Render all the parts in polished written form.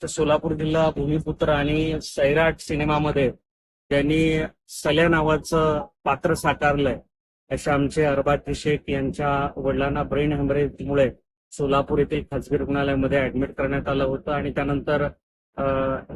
तर सोलापूर जिल्हा भूमिपुत्र आणि सैराट सिनेमामध्ये त्यांनी सल्या नावाचं पात्र साकारलंय. अशा आमचे अरबाज शेख यांच्या वडिलांना ब्रेन हॅमरेजमुळे सोलापूर येथील खासगी रुग्णालयामध्ये ऍडमिट करण्यात आलं होतं आणि त्यानंतर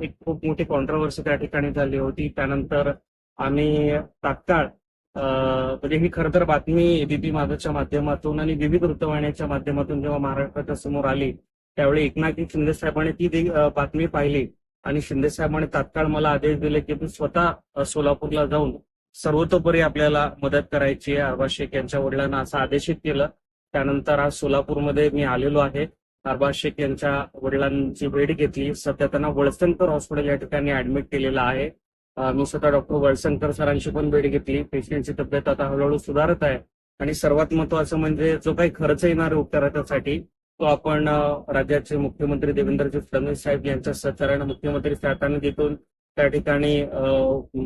एक खूप मोठी कॉन्ट्रोवर्सी त्या ठिकाणी झाली होती. त्यानंतर आम्ही तात्काळ म्हणजे ही खरं तर बातमी एबीपी माझाच्या माध्यमातून आणि विविध वृत्तवाहिन्यांच्या माध्यमातून जेव्हा महाराष्ट्राच्या समोर आली त्यावेळी एकनाथजी शिंदे साहेबांनी ती बातमी पाहिली आणि शिंदे साहेबांनी तात्काळ मला आदेश दिले की तू स्वतः सोलापूरला जाऊन सर्वतोपरी आपल्याला मदत करायची आहे. अरबाज शेख यांच्या वडिलांना असं आदेशित केलं. त्यानंतर आज सोलापूरमध्ये मी आलेलो आहे. अरबाज शेख यांच्या वडिलांची भेट घेतली. सध्या त्यांना वळसंकर हॉस्पिटल या ठिकाणी ऍडमिट केलेलं आहे. मी स्वतः डॉक्टर वळसंकर सरांची पण भेट घेतली. पेशंटची तब्येत आता हळूहळू सुधारत आहे आणि सर्वात महत्वाचं म्हणजे जो काही खर्च येणार आहे उपचारासाठी तो आपण राज्याचे मुख्यमंत्री देवेंद्रजी फडणवीस साहेब यांच्या सहकार्याने मुख्यमंत्री सहायता निधीतून त्या ठिकाणी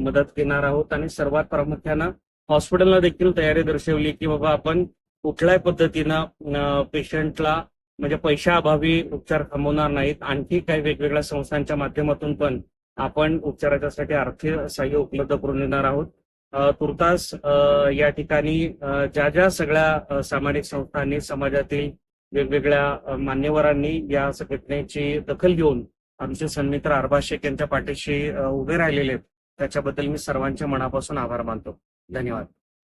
मदत घेणार आहोत. आणि सर्वात प्रामुख्यानं हॉस्पिटलला देखील तयारी दर्शवली की बाबा आपण कुठल्याही पद्धतीनं पेशंटला म्हणजे पैशाअभावी उपचार थांबवणार नाहीत. आणखी काही वेगवेगळ्या संस्थांच्या माध्यमातून पण आपण उपचाराच्यासाठी आर्थिक सहाय्य उपलब्ध करून देणार आहोत. तुर्तास या ठिकाणी ज्या ज्या सगळ्या सामाजिक संस्थांनी समाजातील वेगवेगळ्या मान्यवरांनी या घटनेची दखल घेऊन आमचे सन्मित्र अरबाज शेख यांच्या पाठीशी उभे राहिलेले आहेत त्याच्याबद्दल मी सर्वांचे मनापासून आभार मानतो. धन्यवाद.